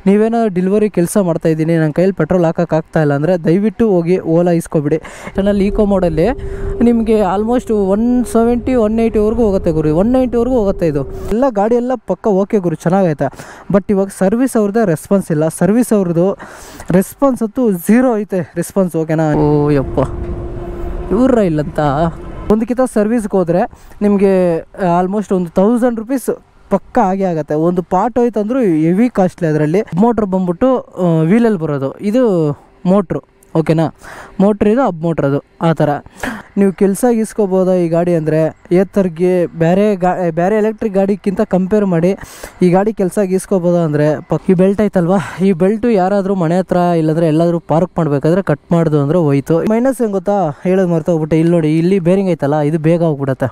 ನೀವೇನಾದ್ರು ಡೆಲಿವರಿ ಕೆಲಸ ಮಾಡ್ತಾಯಿದ್ದೀನಿ, ನನ್ನ ಕೈಯಲ್ಲಿ ಪೆಟ್ರೋಲ್ ಹಾಕೋಕ್ಕಾಗ್ತಾಯಿಲ್ಲ ಅಂದರೆ ದಯವಿಟ್ಟು ಹೋಗಿ ಓಲಾ ಇಸ್ಕೊಬಿಡಿ. ಚಾನಲ್ ಈಕೋ ಮೋಡಲ್ಲಿ ನಿಮಗೆ ಆಲ್ಮೋಸ್ಟ್ 170 180ವರೆಗೂ ಹೋಗುತ್ತೆ ಗುರು, 190ವರೆಗೂ ಹೋಗುತ್ತೆ. ಇದು ಎಲ್ಲ ಗಾಡಿ ಎಲ್ಲ ಪಕ್ಕ ಓಕೆ ಗುರು, ಚೆನ್ನಾಗೈತೆ. ಬಟ್ ಇವಾಗ ಸರ್ವಿಸ್ ಅವ್ರದ್ದೇ ರೆಸ್ಪಾನ್ಸ್ ಇಲ್ಲ. ಸರ್ವಿಸ್ ಅವ್ರದ್ದು ರೆಸ್ಪಾನ್ಸ್ ಅಂತೂ 0 ಐತೆ ರೆಸ್ಪಾನ್ಸ್. ಓಕೆನಾ? ಓ ಯಪ್ಪ, ಇವ್ರ ಇಲ್ಲಂತ ಒಂದಕ್ಕಿಂತ ಸರ್ವಿಸ್ಗೆ ಹೋದರೆ ನಿಮಗೆ ಆಲ್ಮೋಸ್ಟ್ ಒಂದು 1000 ರೂಪೀಸ್ ಪಕ್ಕ ಆಗೇ ಆಗುತ್ತೆ. ಒಂದು ಪಾರ್ಟ್ ಹೋಯ್ತು ಅಂದರೂ ಹೆವಿ ಕಾಸ್ಟ್ಲಿ. ಅದರಲ್ಲಿ ಮೋಟ್ರ್ ಬಂದ್ಬಿಟ್ಟು ವೀಲಲ್ಲಿ ಬರೋದು, ಇದು ಮೋಟ್ರು. ಓಕೆನಾ? ಮೋಟ್ರ್ ಇದು, ಅಬ್ ಮೋಟ್ರ್ ಅದು. ಆ ಥರ ನೀವು ಕೆಲಸ ಇಸ್ಕೋಬೋದಾ ಈ ಗಾಡಿ ಅಂದರೆ ಏತರ್ಗೆ ಬೇರೆ ಎಲೆಕ್ಟ್ರಿಕ್ ಗಾಡಿಗಿಂತ ಕಂಪೇರ್ ಮಾಡಿ ಈ ಗಾಡಿ ಕೆಲಸ ಗೀಸ್ಕೋಬೋದಾ ಅಂದರೆ ಈ ಬೆಲ್ಟ್ ಐತಲ್ವಾ, ಈ ಬೆಲ್ಟು ಯಾರಾದರೂ ಮನೆ ಹತ್ರ ಇಲ್ಲಾಂದರೆ ಎಲ್ಲಾದರೂ ಪಾರ್ಕ್ ಮಾಡಬೇಕಾದ್ರೆ ಕಟ್ ಮಾಡ್ದು ಅಂದರೆ ಹೋಯ್ತು. ಮೈನಸ್ ಏನು ಗೊತ್ತಾ, ಹೇಳೋದು ಮರ್ತೋಗ್ಬಿಟ್ಟೆ. ಇಲ್ಲಿ ನೋಡಿ, ಇಲ್ಲಿ ಬೇರಿಂಗ್ ಐತಲ್ಲ, ಇದು ಬೇಗ ಹೋಗ್ಬಿಡತ್ತೆ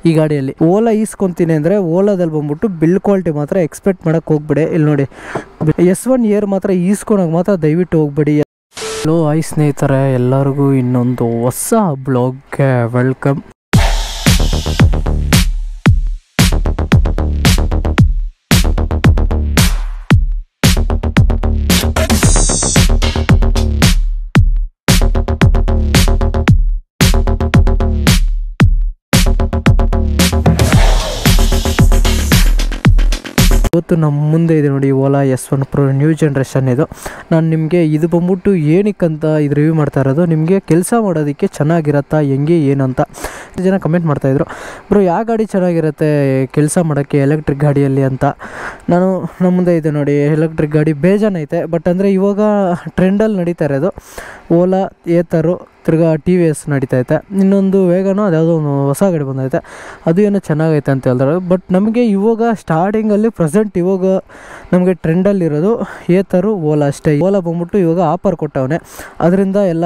ಈ ಗಾಡಿಯಲ್ಲಿ. ಓಲಾ ಈಸ್ಕೊತೀನಿ ಅಂದರೆ ಓಲಾದಲ್ಲಿ ಬಂದ್ಬಿಟ್ಟು ಬಿಲ್ ಕ್ವಾಲಿಟಿ ಮಾತ್ರ ಎಕ್ಸ್ಪೆಕ್ಟ್ ಮಾಡೋಕ್ಕೆ ಹೋಗ್ಬಿಡಿ. ಇಲ್ಲಿ ನೋಡಿ, S1 ಏರ್ ಮಾತ್ರ ಈಸ್ಕೊಳಕ್ಕೆ ಮಾತ್ರ ದಯವಿಟ್ಟು ಹೋಗ್ಬೇಡಿ. ಹಲೋ ಹಾಯ್ ಸ್ನೇಹಿತರೆ, ಎಲ್ಲರಿಗೂ ಇನ್ನೊಂದು ಹೊಸ ಬ್ಲಾಗ್ಗೆ ವೆಲ್ಕಮ್. ಇವತ್ತು ನಮ್ಮ ಮುಂದೆ ಇದೆ ನೋಡಿ Ola S1 Pro new generation. ನಾನು ನಿಮಗೆ ಇದು ಬಂದ್ಬಿಟ್ಟು ಏನಕ್ಕಂತ ಇದು ರಿವ್ಯೂ ಮಾಡ್ತಾ ಇರೋದು, ನಿಮಗೆ ಕೆಲಸ ಮಾಡೋದಕ್ಕೆ ಚೆನ್ನಾಗಿರತ್ತಾ ಹೆಂಗೆ ಏನು ಅಂತ ಜನ ಕಮೆಂಟ್ ಮಾಡ್ತಾಯಿದ್ರು. ಬ್ರೋ ಯಾವ ಗಾಡಿ ಚೆನ್ನಾಗಿರುತ್ತೆ ಕೆಲಸ ಮಾಡೋಕ್ಕೆ ಎಲೆಕ್ಟ್ರಿಕ್ ಗಾಡಿಯಲ್ಲಿ ಅಂತ. ನಮ್ಮ ಮುಂದೆ ಇದೆ ನೋಡಿ ಎಲೆಕ್ಟ್ರಿಕ್ ಗಾಡಿ ಬೇಜಾನೈತೆ. ಬಟ್ ಅಂದರೆ ಇವಾಗ ಟ್ರೆಂಡಲ್ಲಿ ನಡೀತಾ ಇರೋದು ಓಲಾ ಏತರು, ತಿರ್ಗಾ TVS ನಡೀತೈತೆ. ಇನ್ನೊಂದು ವೇಗನೋ ಅದ್ಯಾವುದೋ ಒಂದು ಹೊಸ ಗಾಡಿ ಬಂದೈತೆ, ಅದು ಏನೋ ಚೆನ್ನಾಗೈತೆ ಅಂತ ಹೇಳಿದ್ರು. ಬಟ್ ನಮಗೆ ಇವಾಗ ಸ್ಟಾರ್ಟಿಂಗಲ್ಲಿ ಪ್ರೆಸೆಂಟ್ ಇವಾಗ ನಮಗೆ ಟ್ರೆಂಡಲ್ಲಿರೋದು ಏತರು, ಓಲಾ ಅಷ್ಟೇ. ಓಲಾ ಬಂದ್ಬಿಟ್ಟು ಇವಾಗ ಆಫರ್ ಕೊಟ್ಟವನೆ, ಅದರಿಂದ ಎಲ್ಲ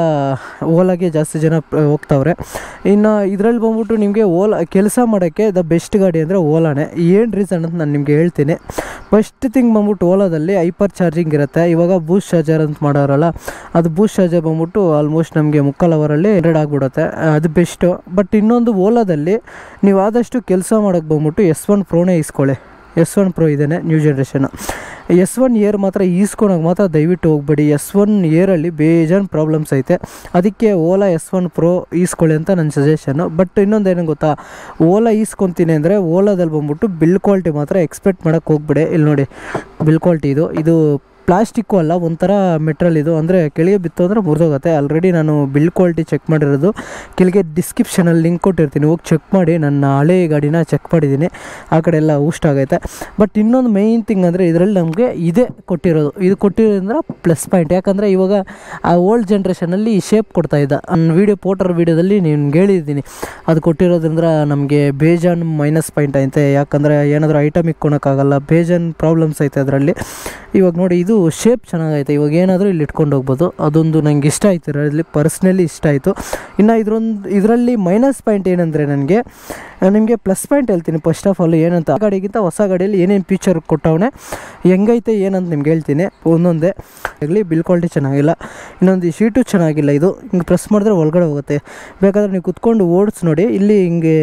ಓಲಾಗೆ ಜಾಸ್ತಿ ಜನ ಹೋಗ್ತಾವ್ರೆ. ಇನ್ನು ಇದರಲ್ಲಿ ಬಂದ್ಬಿಟ್ಟು ನಿಮಗೆ ಓಲಾ ಕೆಲಸ ಮಾಡೋಕ್ಕೆ ದ ಬೆಸ್ಟ್ ಗಾಡಿ ಅಂದರೆ ಓಲಾನೇ. ಏನು ರೀಸನ್ ಅಂತ ನಾನು ನಿಮಗೆ ಹೇಳ್ತೀನಿ. ಫಸ್ಟ್ ಥಿಂಗ್ ಬಂದ್ಬಿಟ್ಟು ಓಲಾದಲ್ಲಿ ಹೈಪರ್ ಚಾರ್ಜಿಂಗ್ ಇರುತ್ತೆ. ಇವಾಗ ಬೂಸ್ಟ್ ಚಾರ್ಜರ್ ಅಂತ ಮಾಡೋರಲ್ಲ, ಅದು ಬೂಸ್ಟ್ ಚಾರ್ಜರ್ ಬಂದ್ಬಿಟ್ಟು ಆಲ್ಮೋಸ್ಟ್ ನಮಗೆ 3 ಅವರಲ್ಲಿ 100 ಆಗಿಬಿಡುತ್ತೆ, ಅದು ಬೆಸ್ಟು. ಬಟ್ ಇನ್ನೊಂದು ಓಲಾದಲ್ಲಿ ನೀವು ಆದಷ್ಟು ಕೆಲಸ ಮಾಡೋಕ್ಕೆ ಬಂದ್ಬಿಟ್ಟು S1 Proನೇ ಇಸ್ಕೊಳ್ಳಿ. S1 Pro ಇದೇನೆ ನ್ಯೂ ಜನ್ರೇಷನು. S1 ಏರ್ ಮಾತ್ರ ಈಸ್ಕೊಳಕ್ಕೆ ಮಾತ್ರ ದಯವಿಟ್ಟು ಹೋಗ್ಬೇಡಿ. S1 ಏರಲ್ಲಿ ಬೇಜಾನ್ ಪ್ರಾಬ್ಲಮ್ಸ್ ಐತೆ, ಅದಕ್ಕೆ ಓಲಾ S1 Pro ಈಸ್ಕೊಳ್ಳಿ ಅಂತ ನನ್ನ ಸಜೆಷನ್ನು. ಬಟ್ ಇನ್ನೊಂದು ಏನು ಗೊತ್ತಾ, ಓಲಾ ಈಸ್ಕೊತೀನಿ ಅಂದರೆ ಓಲಾದಲ್ಲಿ ಬಂದ್ಬಿಟ್ಟು ಬಿಲ್ ಕ್ವಾಲಿಟಿ ಮಾತ್ರ ಎಕ್ಸ್ಪೆಕ್ಟ್ ಮಾಡೋಕ್ಕೆ ಹೋಗ್ಬೇಡಿ. ಇಲ್ಲಿ ನೋಡಿ ಬಿಲ್ ಕ್ವಾಲಿಟಿ, ಇದು ಪ್ಲಾಸ್ಟಿಕ್ಕು ಅಲ್ಲ, ಒಂಥರ ಮೆಟ್ರಲ್. ಇದು ಅಂದರೆ ಕೆಳಗೆ ಬಿತ್ತು ಅಂದರೆ ಮುರಿದೋಗುತ್ತೆ. ಆಲ್ರೆಡಿ ನಾನು ಬಿಲ್ ಕ್ವಾಲಿಟಿ ಚೆಕ್ ಮಾಡಿರೋದು, ಕೆಳಗೆ ಡಿಸ್ಕ್ರಿಪ್ಷನಲ್ಲಿ ಲಿಂಕ್ ಕೊಟ್ಟಿರ್ತೀನಿ, ಹೋಗಿ ಚೆಕ್ ಮಾಡಿ. ನನ್ನ ಹಳೆ ಗಾಡಿನ ಚೆಕ್ ಮಾಡಿದ್ದೀನಿ, ಆ ಕಡೆ ಎಲ್ಲ ಆಗೈತೆ. ಬಟ್ ಇನ್ನೊಂದು ಮೈನ್ ಥಿಂಗ್ ಅಂದರೆ ಇದರಲ್ಲಿ ನಮಗೆ ಇದೇ ಕೊಟ್ಟಿರೋದು, ಇದು ಕೊಟ್ಟಿರೋದ್ರಿಂದ ಪ್ಲಸ್ ಪಾಯಿಂಟ್. ಯಾಕಂದರೆ ಇವಾಗ ಆ ಓಲ್ಡ್ ಜನ್ರೇಷನಲ್ಲಿ ಶೇಪ್ ಕೊಡ್ತಾಯಿದ್ದ, ನನ್ನ ಪೋಟರ್ ವೀಡಿಯೋದಲ್ಲಿ ನಿಮ್ಗೆ ಹೇಳಿದ್ದೀನಿ, ಅದು ಕೊಟ್ಟಿರೋದ್ರಿಂದ ನಮಗೆ ಬೇಜಾನ್ ಮೈನಸ್ ಪಾಯಿಂಟ್ ಐತೆ. ಯಾಕಂದರೆ ಏನಾದರೂ ಐಟಮ್ ಇಕ್ಕೊಳಕ್ಕಾಗಲ್ಲ, ಬೇಜಾನ್ ಪ್ರಾಬ್ಲಮ್ಸ್ ಐತೆ ಅದರಲ್ಲಿ. ಇವಾಗ ನೋಡಿ, ಇದು ಶೇಪ್ ಚೆನ್ನಾಗೈತೆ, ಇವಾಗ ಏನಾದರೂ ಇಲ್ಲಿ ಇಟ್ಕೊಂಡು ಹೋಗ್ಬೋದು. ಅದೊಂದು ನನಗೆ ಇಷ್ಟ ಆಯಿತು, ಇದರಲ್ಲಿ ಪರ್ಸ್ನಲಿ ಇಷ್ಟ ಆಯಿತು. ಇನ್ನು ಇದರಲ್ಲಿ ಮೈನಸ್ ಪಾಯಿಂಟ್ ಏನಂದರೆ, ನಿಮಗೆ ಪ್ಲಸ್ ಪಾಯಿಂಟ್ ಹೇಳ್ತೀನಿ. ಫಸ್ಟ್ ಆಫ್ ಆಲ್ ಏನಂತ, ಆ ಗಾಡಿಗಿಂತ ಹೊಸ ಗಾಡಿಯಲ್ಲಿ ಏನೇನು ಫೀಚರ್ ಕೊಟ್ಟವನೇ, ಹೆಂಗೈತೆ ಏನಂತ ನಿಮ್ಗೆ ಹೇಳ್ತೀನಿ ಒಂದೊಂದೇ. ಆಗಲಿ ಬಿಲ್ ಕ್ವಾಲಿಟಿ ಚೆನ್ನಾಗಿಲ್ಲ, ಇನ್ನೊಂದು ಈ ಶೀಟು ಚೆನ್ನಾಗಿಲ್ಲ. ಇದು ಹಿಂಗೆ ಪ್ರೆಸ್ ಮಾಡಿದ್ರೆ ಒಳಗಡೆ ಹೋಗುತ್ತೆ. ಬೇಕಾದರೆ ನೀವು ಕುತ್ಕೊಂಡು ಓಡಿಸಿ ನೋಡಿ, ಇಲ್ಲಿ ಹಿಂಗೆ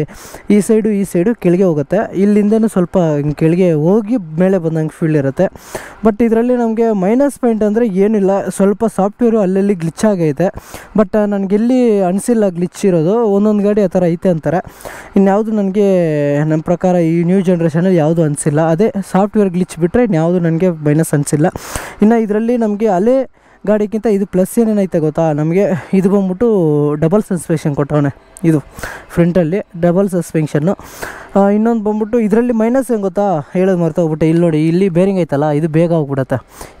ಈ ಸೈಡು ಕೆಳಗೆ ಹೋಗುತ್ತೆ, ಇಲ್ಲಿಂದನೂ ಸ್ವಲ್ಪ ಹಿಂಗೆ ಕೆಳಗೆ ಹೋಗಿ ಮೇಲೆ ಬಂದಂಗೆ ಫೀಲ್ ಇರುತ್ತೆ. ಬಟ್ ಇದರಲ್ಲಿ ನಮಗೆ ಮೈನಸ್ ಪಾಯಿಂಟ್ ಅಂದರೆ ಏನಿಲ್ಲ, ಸ್ವಲ್ಪ ಸಾಫ್ಟ್ವೇರು ಅಲ್ಲಲ್ಲಿ ಗ್ಲಿಚ್ ಆಗೈತೆ. ಬಟ್ ನನಗೆಲ್ಲಿ ಅನಿಸಿಲ್ಲ ಗ್ಲಿಚ್ ಇರೋದು, ಒಂದೊಂದು ಗಾಡಿ ಆ ಥರ ಐತೆ ಅಂತಾರೆ. ಇನ್ಯಾವುದು ನನಗೆ ನಮ್ಮ ಪ್ರಕಾರ ಈ ನ್ಯೂ ಜನ್ರೇಷನಲ್ಲಿ ಯಾವುದು ಅನಿಸಿಲ್ಲ. ಅದೇ ಸಾಫ್ಟ್ವೇರ್ ಗ್ಲಿಚ್ ಬಿಟ್ಟರೆ ಇನ್ಯಾವುದು ನನಗೆ ಮೈನಸ್ ಅನಿಸಿಲ್ಲ. ಇನ್ನು ಇದರಲ್ಲಿ ನಮಗೆ ಅಲ್ಲೇ ಗಾಡಿಗಿಂತ ಇದು ಪ್ಲಸ್ ಏನೇನೈತೆ ಗೊತ್ತಾ, ನಮಗೆ ಇದು ಬಂದ್ಬಿಟ್ಟು ಡಬಲ್ ಸಸ್ಪೆನ್ಷನ್ ಕೊಟ್ಟವನೆ. ಇದು ಫ್ರಂಟಲ್ಲಿ ಡಬಲ್ ಸಸ್ಪೆನ್ಷನ್ನು. ಇನ್ನೊಂದು ಬಂದ್ಬಿಟ್ಟು ಇದರಲ್ಲಿ ಮೈನಸ್ ಏನು ಗೊತ್ತಾ, ಹೇಳೋದು ಮರ್ತೋಗ್ಬಿಟ್ಟೆ. ಇಲ್ಲಿ ನೋಡಿ, ಇಲ್ಲಿ ಬೇರಿಂಗ್ ಐತಲ್ಲ, ಇದು ಬೇಗ ಹೋಗ್ಬಿಡುತ್ತೆ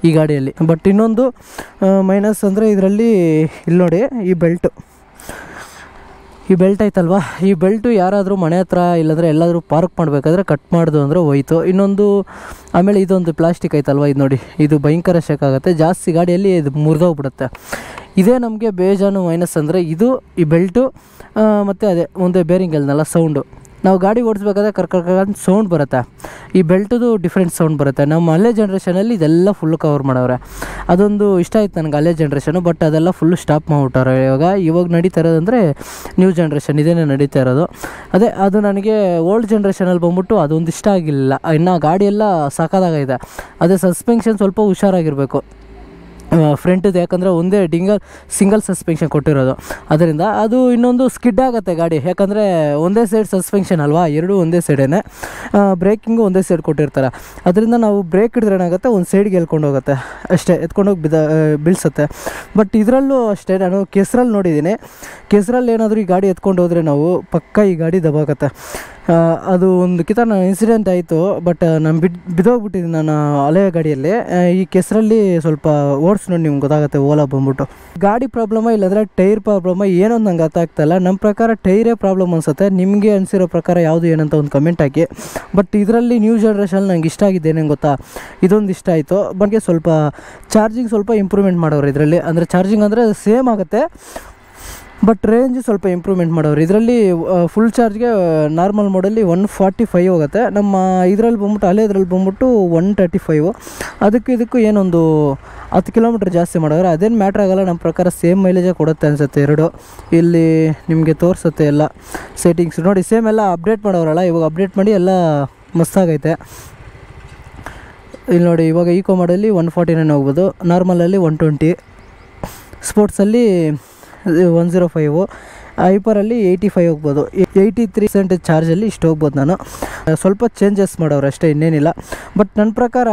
ಈ ಗಾಡಿಯಲ್ಲಿ. ಬಟ್ ಇನ್ನೊಂದು ಮೈನಸ್ ಅಂದರೆ ಇದರಲ್ಲಿ ಇಲ್ಲಿ ನೋಡಿ, ಈ ಬೆಲ್ಟ್ ಐತಲ್ವಾ, ಈ ಬೆಲ್ಟು ಯಾರಾದರೂ ಮನೆ ಹತ್ರ ಇಲ್ಲಾಂದರೆ ಎಲ್ಲಾದರೂ ಪಾರ್ಕ್ ಮಾಡಬೇಕಾದ್ರೆ ಕಟ್ ಮಾಡ್ದು ಅಂದರೆ ಹೋಯ್ತು. ಇನ್ನೊಂದು ಆಮೇಲೆ ಇದೊಂದು ಪ್ಲಾಸ್ಟಿಕ್ ಐತಲ್ವ, ಇದು ನೋಡಿ, ಇದು ಭಯಂಕರ ಶೇಕ್ ಆಗುತ್ತೆ ಜಾಸ್ತಿ ಗಾಡಿಯಲ್ಲಿ, ಇದು ಮುರಿದೋಗ್ಬಿಡುತ್ತೆ. ಇದೇ ನಮಗೆ ಬೇಜಾನು ಮೈನಸ್ ಅಂದರೆ ಇದು ಈ ಬೆಲ್ಟು ಮತ್ತು ಅದೇ ಮುಂದೆ ಬೇರಿಂಗ್ ಹೇಳ್ದಲ್ಲ ಸೌಂಡು, ನಾವು ಗಾಡಿ ಓಡಿಸ್ಬೇಕಾದ್ರೆ ಕರ್ಕಂತ ಸೌಂಡ್ ಬರುತ್ತೆ, ಈ ಬೆಲ್ಟದು ಡಿಫ್ರೆಂಟ್ ಸೌಂಡ್ ಬರುತ್ತೆ. ನಮ್ಮ ಹಳೆ ಜನ್ರೇಷನಲ್ಲಿ ಇದೆಲ್ಲ ಫುಲ್ ಕವರ್ ಮಾಡವ್ರೆ. ಅದೊಂದು ಇಷ್ಟ ಆಯ್ತು ನನಗೆ ಹಳೆ ಜನ್ರೇಷನು, ಬಟ್ ಅದೆಲ್ಲ ಫುಲ್ಲು ಸ್ಟಾಪ್ ಮಾಡಿಬಿಟ್ಟವ್ರೆ. ಇವಾಗ ನಡೀತಾ ಇರೋದಂದರೆ ನ್ಯೂ ಜನ್ರೇಷನ್ ಇದೇನೇ ನಡೀತಾ ಇರೋದು. ಅದೇ ಅದು ನನಗೆ ಓಲ್ಡ್ ಜನ್ರೇಷನಲ್ಲಿ ಬಂದ್ಬಿಟ್ಟು ಅದೊಂದು ಇಷ್ಟ ಆಗಿಲ್ಲ. ಇನ್ನು ಗಾಡಿ ಎಲ್ಲ ಸಾಕಾಗಿದೆ. ಅದೇ ಸಸ್ಪೆನ್ಷನ್ ಸ್ವಲ್ಪ ಹುಷಾರಾಗಿರಬೇಕು ಫ್ರಂಟದು, ಯಾಕಂದರೆ ಒಂದೇ ಸಿಂಗಲ್ ಸಸ್ಪೆನ್ಷನ್ ಕೊಟ್ಟಿರೋದು. ಅದರಿಂದ ಅದು ಇನ್ನೊಂದು ಸ್ಕಿಡ್ ಆಗುತ್ತೆ ಗಾಡಿ, ಯಾಕಂದರೆ ಒಂದೇ ಸೈಡ್ ಸಸ್ಪೆನ್ಷನ್ ಅಲ್ವಾ, ಎರಡೂ ಒಂದೇ ಸೈಡೇ. ಬ್ರೇಕಿಂಗು ಒಂದೇ ಸೈಡ್ ಕೊಟ್ಟಿರ್ತಾರೆ. ಅದರಿಂದ ನಾವು ಬ್ರೇಕ್ ಹಿಡಿದ್ರೆ ಏನಾಗುತ್ತೆ, ಒಂದು ಸೈಡ್ಗೆ ಎಳ್ಕೊಂಡು ಹೋಗುತ್ತೆ ಅಷ್ಟೇ, ಎತ್ಕೊಂಡೋಗಿ ಬೀಳ್ಸುತ್ತೆ. ಬಟ್ ಇದರಲ್ಲೂ ಅಷ್ಟೇ, ನಾನು ಕೆಸರಲ್ಲಿ ನೋಡಿದ್ದೀನಿ. ಕೆಸರಲ್ಲಿ ಏನಾದರೂ ಈ ಗಾಡಿ ಎತ್ಕೊಂಡು ಹೋದರೆ ನಾವು ಪಕ್ಕ ಈ ಗಾಡಿ ದಬಾಕತ್ತೆ. ಅದು ಒಂದು ನಾನು ಇನ್ಸಿಡೆಂಟ್ ಆಯಿತು, ಬಟ್ ನಾನು ಬಿದ್ದೋಗ್ಬಿಟ್ಟಿದ್ದೀನಿ ನಾನು ಹಳೆ ಗಾಡಿಯಲ್ಲಿ. ಈ ಕೆಸರಲ್ಲಿ ಸ್ವಲ್ಪ ಓಡಿಸಿ ನೋಡಿ ನಿಮ್ಗೆ ಗೊತ್ತಾಗುತ್ತೆ ಓಲಾ ಬಂದ್ಬಿಟ್ಟು. ಗಾಡಿ ಪ್ರಾಬ್ಲಮ ಇಲ್ಲಾಂದರೆ ಟೈರ್ ಪ್ರಾಬ್ಲಮ ಏನೋ ನಂಗೆ ಅರ್ಥ ಆಗ್ತಾಯಿಲ್ಲ. ನಮ್ಮ ಪ್ರಕಾರ ಟೈರೇ ಪ್ರಾಬ್ಲಮ್ ಅನಿಸುತ್ತೆ. ನಿಮಗೆ ಅನಿಸಿರೋ ಪ್ರಕಾರ ಯಾವುದು ಏನಂತ ಒಂದು ಕಮೆಂಟ್ ಹಾಕಿ. ಬಟ್ ಇದರಲ್ಲಿ ನ್ಯೂ ಜನ್ರೇಷನ್ ನಂಗೆ ಇಷ್ಟ ಆಗಿದೆ ಏನೇನು ಗೊತ್ತಾ, ಇದೊಂದು ಇಷ್ಟ ಆಯಿತು. ಬಗ್ಗೆ ಸ್ವಲ್ಪ ಚಾರ್ಜಿಂಗ್ ಸ್ವಲ್ಪ ಇಂಪ್ರೂವ್ಮೆಂಟ್ ಮಾಡೋರು ಇದರಲ್ಲಿ. ಅಂದರೆ ಚಾರ್ಜಿಂಗ್ ಅಂದರೆ ಸೇಮ್ ಆಗುತ್ತೆ, ಬಟ್ ರೇಂಜ್ ಸ್ವಲ್ಪ ಇಂಪ್ರೂವ್ಮೆಂಟ್ ಮಾಡೋರು. ಇದರಲ್ಲಿ ಫುಲ್ ಚಾರ್ಜ್ಗೆ ನಾರ್ಮಲ್ ಮೋಡಲ್ಲಿ 145 ಹೋಗುತ್ತೆ. ನಮ್ಮ ಇದರಲ್ಲಿ ಬಂದ್ಬಿಟ್ಟು ಹಳೆದ್ರಲ್ಲಿ ಬಂದ್ಬಿಟ್ಟು 135. ಇದಕ್ಕೂ ಏನೊಂದು 10 ಕಿಲೋಮೀಟ್ರ್ ಜಾಸ್ತಿ ಮಾಡೋರು. ಅದೇನು ಮ್ಯಾಟ್ರ್ ಆಗೋಲ್ಲ, ನಮ್ಮ ಪ್ರಕಾರ ಸೇಮ್ ಮೈಲೇಜೇ ಕೊಡುತ್ತೆ ಅನಿಸುತ್ತೆ ಎರಡು. ಇಲ್ಲಿ ನಿಮಗೆ ತೋರಿಸುತ್ತೆ ಎಲ್ಲ ಸೆಟ್ಟಿಂಗ್ಸ್ ನೋಡಿ, ಸೇಮ್ ಎಲ್ಲ ಅಪ್ಡೇಟ್ ಮಾಡೋರಲ್ಲ, ಇವಾಗ ಅಪ್ಡೇಟ್ ಮಾಡಿ ಎಲ್ಲ ಮಸ್ತಾಗೈತೆ. ಇಲ್ಲಿ ನೋಡಿ, ಇವಾಗ ಈಕೋ ಮಾಡಲ್ಲಿ 149 ಹೋಗ್ಬೋದು, ನಾರ್ಮಲಲ್ಲಿ 120, ಸ್ಪೋರ್ಟ್ಸಲ್ಲಿ 105, ಹೈಪರಲ್ಲಿ 85 ಹೋಗ್ಬೋದು. 83% ಚಾರ್ಜಲ್ಲಿ ಇಷ್ಟು ಹೋಗ್ಬೋದು. ನಾನು ಸ್ವಲ್ಪ ಚೇಂಜಸ್ ಮಾಡೋರು ಅಷ್ಟೇ, ಇನ್ನೇನಿಲ್ಲ. ಬಟ್ ನನ್ನ ಪ್ರಕಾರ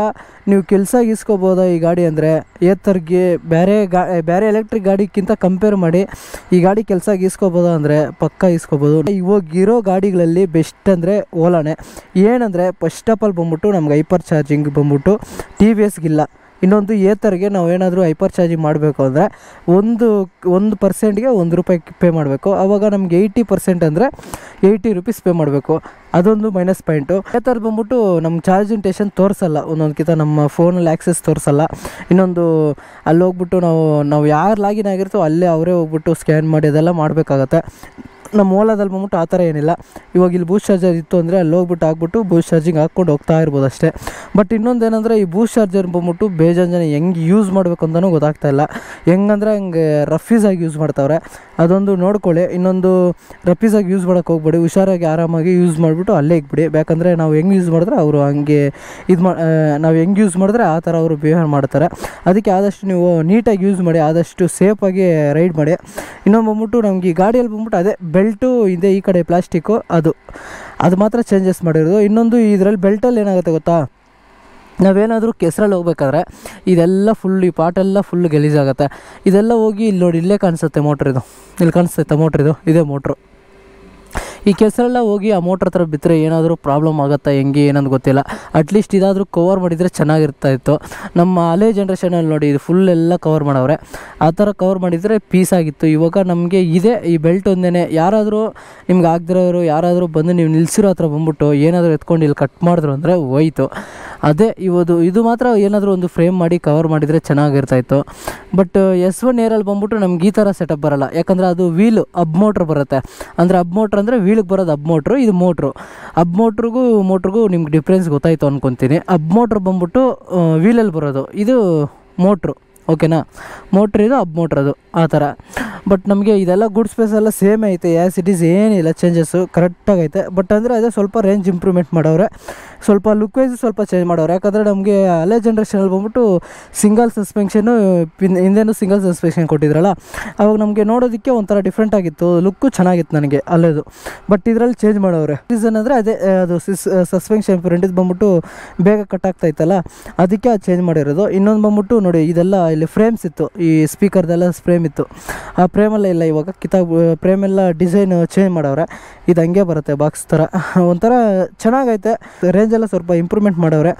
ನೀವು ಕೆಲಸ ಗೀಸ್ಕೋಬೋದಾ ಈ ಗಾಡಿ ಅಂದರೆ, ಏತರ್ಗೆ ಬೇರೆ ಎಲೆಕ್ಟ್ರಿಕ್ ಗಾಡಿಗಿಂತ ಕಂಪೇರ್ ಮಾಡಿ ಈ ಗಾಡಿ ಕೆಲಸ ಗೀಸ್ಕೋಬೋದಾ ಅಂದರೆ ಪಕ್ಕ ಗೀಸ್ಕೋಬೋದು. ಇವಾಗಿರೋ ಗಾಡಿಗಳಲ್ಲಿ ಬೆಸ್ಟ್ ಅಂದರೆ ಓಲಾನೇ. ಏನಂದರೆ ಫಸ್ಟ್ ಆಫ್ ಆಲ್ ಬಂದ್ಬಿಟ್ಟು ನಮ್ಗೆ ಹೈಪರ್ ಚಾರ್ಜಿಂಗ್ ಬಂದ್ಬಿಟ್ಟು TVSಗಿಲ್ಲ. ಇನ್ನೊಂದು ಏತರ್ಗೆ ನಾವು ಏನಾದರೂ ಹೈಪರ್ ಚಾರ್ಜಿಂಗ್ ಮಾಡಬೇಕು ಅಂದರೆ 1%ಗೆ ₹1 ಪೇ ಮಾಡಬೇಕು. ಆವಾಗ ನಮಗೆ 80% ಅಂದರೆ ₹80 ಪೇ ಮಾಡಬೇಕು. ಅದೊಂದು ಮೈನಸ್ ಪಾಯಿಂಟು. ಏತರ್ ಬಂದ್ಬಿಟ್ಟು ನಮ್ಮ ಚಾರ್ಜಿಂಗ್ ಸ್ಟೇಷನ್ ತೋರಿಸಲ್ಲ, ಒಂದೊಂದಕ್ಕಿಂತ ನಮ್ಮ ಫೋನಲ್ಲಿ ಆ್ಯಕ್ಸೆಸ್ ತೋರಿಸಲ್ಲ. ಇನ್ನೊಂದು ಅಲ್ಲಿ ಹೋಗ್ಬಿಟ್ಟು ನಾವು ಯಾರು ಲಾಗಿನ್ ಆಗಿರ್ತೋ ಅಲ್ಲೇ ಅವರೇ ಹೋಗ್ಬಿಟ್ಟು ಸ್ಕ್ಯಾನ್ ಮಾಡಿ ಅದೆಲ್ಲ ಮಾಡಬೇಕಾಗತ್ತೆ. ನಮ್ಮ ಓಲಾದಲ್ಲಿ ಬಂದ್ಬಿಟ್ಟು ಆ ಥರ ಏನಿಲ್ಲ. ಇವಾಗ ಇಲ್ಲಿ ಬೂಸ್ಟ್ ಚಾರ್ಜರ್ ಇತ್ತು ಅಂದರೆ ಅಲ್ಲಿ ಹೋಗ್ಬಿಟ್ಟು ಹಾಕ್ಬಿಟ್ಟು ಬೂಸ್ಟ್ ಚಾರ್ಜಿಂಗ್ ಹಾಕ್ಕೊಂಡು ಹೋಗ್ತಾ ಇರ್ಬೋದು ಅಷ್ಟೇ. ಬಟ್ ಇನ್ನೊಂದು ಏನಂದರೆ, ಈ ಬೂಸ್ಟ್ ಚಾರ್ಜರ್ ಬಂದ್ಬಿಟ್ಟು ಬೇಜಾನ್ ಜನ ಹೆಂಗೆ ಯೂಸ್ ಮಾಡಬೇಕು ಅಂತಲೂ ಗೊತ್ತಾಗ್ತಾಯಿಲ್ಲ. ಹೆಂಗಂದ್ರೆ ಹಂಗೆ ರಫೀಸಾಗಿ ಯೂಸ್ ಮಾಡ್ತಾವ್ರೆ, ಅದೊಂದು ನೋಡ್ಕೊಳ್ಳಿ. ಇನ್ನೊಂದು ರಫೀಸಾಗಿ ಯೂಸ್ ಮಾಡೋಕ್ಕೆ ಹೋಗ್ಬೇಡಿ, ಹುಷಾರಾಗಿ ಆರಾಮಾಗಿ ಯೂಸ್ ಮಾಡಿಬಿಟ್ಟು ಅಲ್ಲೇ ಇಕ್ಬಿಡಿ. ಯಾಕಂದರೆ ನಾವು ಹೆಂಗೆ ಯೂಸ್ ಮಾಡಿದ್ರೆ ಅವರು ಹಂಗೆ ನಾವು ಹೆಂಗೆ ಯೂಸ್ ಮಾಡಿದ್ರೆ ಆ ಥರ ಅವರು ಬಿಹೇವ್ ಮಾಡ್ತಾರೆ. ಅದಕ್ಕೆ ಆದಷ್ಟು ನೀವು ನೀಟಾಗಿ ಯೂಸ್ ಮಾಡಿ, ಆದಷ್ಟು ಸೇಫಾಗಿ ರೈಡ್ ಮಾಡಿ. ಇನ್ನೊಂದು ಬಂದ್ಬಿಟ್ಟು ನಮ್ಗೆ ಈ ಗಾಡಿಯಲ್ಲಿ ಬಂದ್ಬಿಟ್ಟು ಅದೇ ಬೆಲ್ಟು ಇದೆ, ಈ ಕಡೆ ಪ್ಲಾಸ್ಟಿಕ್ಕು, ಅದು ಮಾತ್ರ ಚೇಂಜಸ್ ಮಾಡಿರೋದು. ಇನ್ನೊಂದು ಇದರಲ್ಲಿ ಬೆಲ್ಟಲ್ಲಿ ಏನಾಗುತ್ತೆ ಗೊತ್ತಾ, ನಾವೇನಾದರೂ ಕೆಸರಲ್ಲಿ ಹೋಗ್ಬೇಕಾದ್ರೆ ಇದೆಲ್ಲ ಫುಲ್, ಈ ಪಾಟೆಲ್ಲ ಫುಲ್ ಗಲೀಜಾಗುತ್ತೆ. ಇದೆಲ್ಲ ಹೋಗಿ ಇಲ್ಲಿ ನೋಡಿ, ಇಲ್ಲೇ ಕಾಣಿಸುತ್ತೆ ಮೋಟ್ರ್, ಇಲ್ಲಿ ಕಾಣಿಸುತ್ತೆ ಮೋಟ್ರ್, ಇದೇ ಮೋಟ್ರು. ಈ ಕೆಸರೆಲ್ಲ ಹೋಗಿ ಆ ಮೋಟ್ರ್ ಹತ್ರ ಬಿದ್ದರೆ ಏನಾದರೂ ಪ್ರಾಬ್ಲಮ್ ಆಗುತ್ತಾ ಹೆಂಗೆ ಏನಂತ ಗೊತ್ತಿಲ್ಲ. ಅಟ್ಲೀಸ್ಟ್ ಇದಾದರೂ ಕವರ್ ಮಾಡಿದರೆ ಚೆನ್ನಾಗಿರ್ತಾಯಿತ್ತು. ನಮ್ಮ ಹಳೆ ಜನ್ರೇಷನಲ್ಲಿ ನೋಡಿ, ಇದು ಫುಲ್ ಎಲ್ಲ ಕವರ್ ಮಾಡವ್ರೆ. ಆ ಥರ ಕವರ್ ಮಾಡಿದರೆ ಪೀಸ್ ಆಗಿತ್ತು. ಇವಾಗ ನಮಗೆ ಇದೆ ಈ ಬೆಲ್ಟ್ ಒಂದೇ. ಯಾರಾದರೂ ನಿಮ್ಗೆ ಆಗದಿರೋರು ಯಾರಾದರೂ ಬಂದು ನೀವು ನಿಲ್ಸಿರೋ ಹತ್ರ ಬಂದ್ಬಿಟ್ಟು ಏನಾದರೂ ಎತ್ಕೊಂಡು ಇಲ್ಲಿ ಕಟ್ ಮಾಡಿದ್ರು ಅಂದರೆ ಹೋಯ್ತು. ಅದೇ ಇದು ಮಾತ್ರ ಏನಾದರೂ ಒಂದು ಫ್ರೇಮ್ ಮಾಡಿ ಕವರ್ ಮಾಡಿದರೆ ಚೆನ್ನಾಗಿರ್ತಾಯಿತ್ತು. ಬಟ್ S1 ಏರಲ್ಲಿ ಬಂದ್ಬಿಟ್ಟು ನಮ್ಗೆ ಈ ಥರ ಸೆಟಪ್ ಬರೋಲ್ಲ, ಯಾಕಂದರೆ ಅದು ವೀಲು ಅಬ್ ಮೋಟ್ರ್ ಬರುತ್ತೆ. ಅಂದರೆ ಅಬ್ ಮೋಟ್ರ್ ಅಂದರೆ ವೀಲಿಗೆ ಬರೋದು ಅಬ್ ಮೋಟ್ರು, ಇದು ಮೋಟ್ರು. ಅಬ್ ಮೋಟ್ರಿಗೂ ನಿಮ್ಗೆ ಡಿಫ್ರೆನ್ಸ್ ಗೊತ್ತಾಯಿತು ಅಂದ್ಕೊತೀನಿ. ಅಬ್ ಮೋಟ್ರ್ ಬಂದ್ಬಿಟ್ಟು ವೀಲಲ್ಲಿ ಬರೋದು, ಇದು ಮೋಟ್ರು, ಓಕೆನಾ. ಮೋಟ್ರ್ ಇದು ಅಬ್ ಮೋಟ್ರ್, ಅದು ಆ ಥರ. ಬಟ್ ನಮಗೆ ಇದೆಲ್ಲ ಗುಡ್ ಸ್ಪೇಸ್ ಎಲ್ಲ ಸೇಮ್ ಐತೆ, ಆ್ಯಸ್ ಇಟ್ ಈಸ್, ಏನಿಲ್ಲ ಚೇಂಜಸ್ಸು, ಕರೆಕ್ಟಾಗೈತೆ. ಬಟ್ ಅಂದರೆ ಅದೇ ಸ್ವಲ್ಪ ರೇಂಜ್ ಇಂಪ್ರೂವ್ಮೆಂಟ್ ಮಾಡವ್ರೆ, ಸ್ವಲ್ಪ ಲುಕ್ ವೈಸು ಸ್ವಲ್ಪ ಚೇಂಜ್ ಮಾಡೋರು. ಯಾಕಂದರೆ ನಮಗೆ ಹಳೆ ಜನ್ರೇಷನಲ್ಲಿ ಬಂದ್ಬಿಟ್ಟು ಸಿಂಗಲ್ ಸಸ್ಪೆನ್ಷನು, ಹಿಂದೆನೂ ಸಿಂಗಲ್ ಸಸ್ಪೆನ್ಷನ್ ಕೊಟ್ಟಿದ್ರಲ್ಲ, ಅವಾಗ ನಮಗೆ ನೋಡೋದಕ್ಕೆ ಒಂಥರ ಡಿಫ್ರೆಂಟ್ ಆಗಿತ್ತು, ಲುಕ್ಕು ಚೆನ್ನಾಗಿತ್ತು ನನಗೆ ಅಲ್ಲೇದು. ಬಟ್ ಇದರಲ್ಲಿ ಚೇಂಜ್ ಮಾಡೋರೆ. ರೀಸನ್ ಅಂದರೆ ಅದೇ, ಅದು ಸಸ್ಪೆನ್ಷನ್ ಫ್ರಂಟಿದ್ದು ಬಂದ್ಬಿಟ್ಟು ಬೇಗ ಕಟ್ ಆಗ್ತಾಯಿತ್ತಲ್ಲ, ಅದಕ್ಕೆ ಅದು ಚೇಂಜ್ ಮಾಡಿರೋದು. ಇನ್ನೊಂದು ಬಂದ್ಬಿಟ್ಟು ನೋಡಿ, ಇದೆಲ್ಲ ಇಲ್ಲಿ ಫ್ರೇಮ್ಸ್ ಇತ್ತು, ಈ ಸ್ಪೀಕರ್ದೆಲ್ಲ ಫ್ರೇಮ್ ಇತ್ತು, ಆ ಫ್ರೇಮೆಲ್ಲ ಇಲ್ಲ. ಇವಾಗ ಫ್ರೇಮೆಲ್ಲ ಡಿಸೈನ್ ಚೇಂಜ್ ಮಾಡವ್ರೆ, ಇದು ಹಂಗೆ ಬರುತ್ತೆ ಬಾಕ್ಸ್ ಥರ, ಒಂಥರ ಚೆನ್ನಾಗೈತೆ. ರೇಂಜೆಲ್ಲ ಸ್ವಲ್ಪ ಇಂಪ್ರೂವ್ಮೆಂಟ್ ಮಾಡವ್ರೆ.